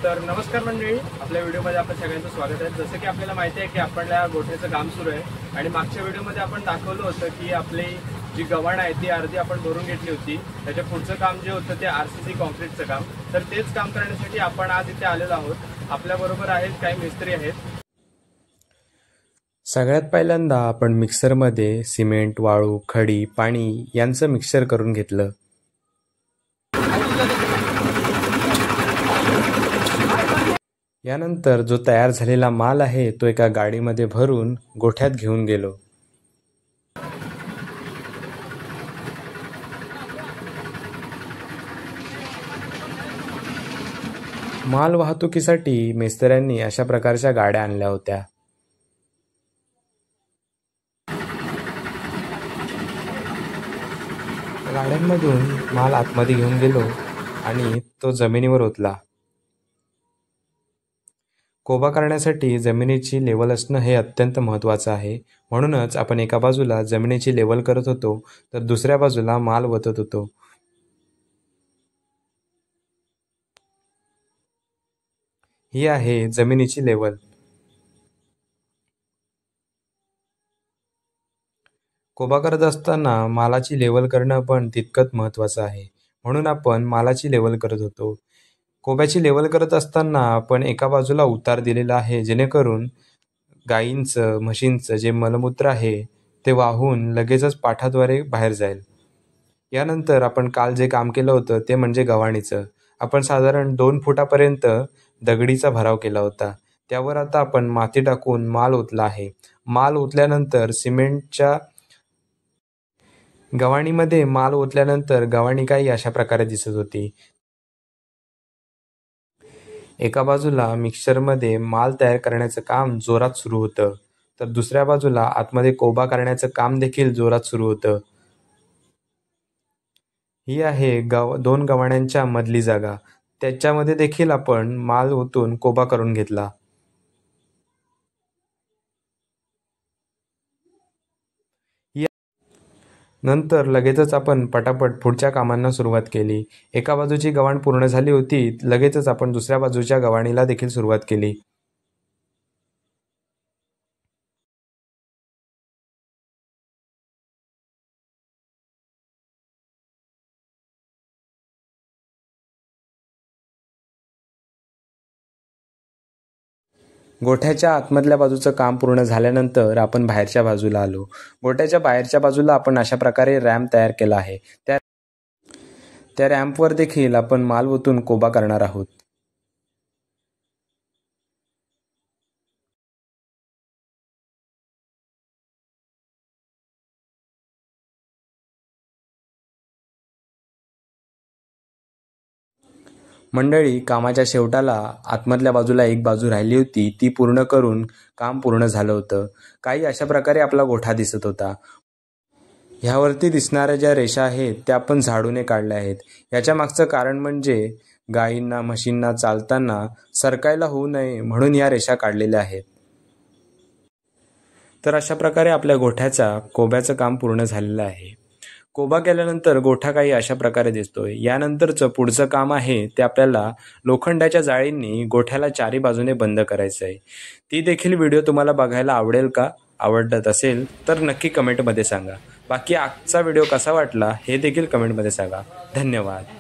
तर नमस्कार मंडळी, आपल्या व्हिडिओमध्ये आपल्या सगळ्यांचं स्वागत आहे। जसं की आपल्याला माहिती आहे की आपल्या गोठ्याचं काम सुरू आहे आणि मागच्या व्हिडिओमध्ये आपण दाखवलं होतं की आपली जी गव्हाण आहे ती अर्धी आपण भरून घेतली होती। त्याच्या पुढचं काम जे होतं ते आरसीसी कॉन्क्रीटचं काम। तर तेच काम करण्यासाठी आपण आज इथे आलेलो आहोत। आपल्याबरोबर आहेत काही मिस्त्री आहेत। सगळ्यात पहिल्यांदा आपण मिक्सरमध्ये सिमेंट, वाळू, खडी, पाणी यांचं मिक्सर करून घेतलं। यानंतर जो तयार झालेला माल आहे तो एका गाडीमध्ये भरून गोठ्यात घेऊन गेलो। माल वाहतुकीसाठी मिस्त्र्यांनी अशा प्रकारच्या गाड्या आणल्या होत्या। गाड्यांमधून माल आतमध्ये घेऊन गेलो आणि तो जमिनीवर ओतला। कोबा करण्यासाठी जमिनीची लेवल असणं हे अत्यंत महत्त्वाचं आहे। म्हणूनच आपण एका बाजूला जमिनीची लेवल करत होतो तर दुसऱ्या बाजूला माल ओतत होतो। ही आहे जमिनीची लेवल। कोबा करत असताना मालाची लेवल करणं पण तितकंच महत्त्वाचं आहे। म्हणून आपण मालाची लेवल करत होतो। कोब्याची लेवल करत असताना आपण एका बाजूला उतार दिलेला आहे, जेणेकरून गायींचं, म्हशींचं जे मलमूत्र आहे ते वाहून लगेचच पाठाद्वारे बाहेर जाईल। यानंतर आपण काल जे काम केलं होतं ते म्हणजे गव्हाणीचं। आपण साधारण 2 फुटापर्यंत दगडीचा भराव केला होता। त्यावर आता आपण माती टाकून माल ओतला आहे। माल ओतल्यानंतर सिमेंटच्या गव्हाणीमध्ये माल ओतल्यानंतर गव्हाणी काही अशा प्रकारे दिसत होती। एका बाजूला मिक्सरमध्ये माल तयार करण्याचं काम जोरात सुरू होतं, तर दुसऱ्या बाजूला आतमध्ये कोबा करण्याचं काम देखील जोरात सुरू होतं। ही आहे 2 गव्हाण्यांच्या मधली जागा। त्याच्यामध्ये देखील आपण माल ओतून कोबा करून घेतला। नंतर लगेचच आपण पटापट पुढच्या कामांना सुरुवात केली। एका बाजूची गव्हाण पूर्ण झाली होती, लगेचच आपण दुसऱ्या बाजूच्या गव्हाणीला देखील सुरुवात केली। गोठ्याच्या आतमधल्या बाजूचं काम पूर्ण झाल्यानंतर आपण बाहेरच्या बाजूला आलो। गोठ्याच्या बाहेरच्या बाजूला आपण अशा प्रकारे रॅम्प तयार केला आहे। त्या रॅम्पवर देखील आपण माल ओतून कोबा करणार आहोत। मंडळी, कामाच्या शेवटाला आतमधल्या बाजूला एक बाजू राहिली होती, ती पूर्ण करून काम पूर्ण झालं होतं। काही अशा प्रकारे आपला गोठा दिसत होता। ह्यावरती दिसणाऱ्या ज्या रेषा आहेत त्या आपण झाडूने काढल्या आहेत। याच्या मागचं कारण म्हणजे गायींना, म्हशींना चालताना सरकायला होऊ नये म्हणून या रेषा काढलेल्या आहेत। तर अशा प्रकारे आपल्या गोठ्याच्या कोब्याचं काम पूर्ण झालेलं आहे। कोबा केल्यानंतर गोठा काही अशा प्रकारे दिसतोय। यानंतरचं पुढचं काम आहे ते आपल्याला लोखंडाच्या जाळींनी गोठ्याला चारी बाजूने बंद करायचं आहे। ती देखील व्हिडिओ तुम्हाला बघायला आवडेल का? आवडत असेल तर नक्की कमेंटमध्ये सांगा। बाकी आजचा व्हिडिओ कसा वाटला हे देखील कमेंटमध्ये सांगा। धन्यवाद।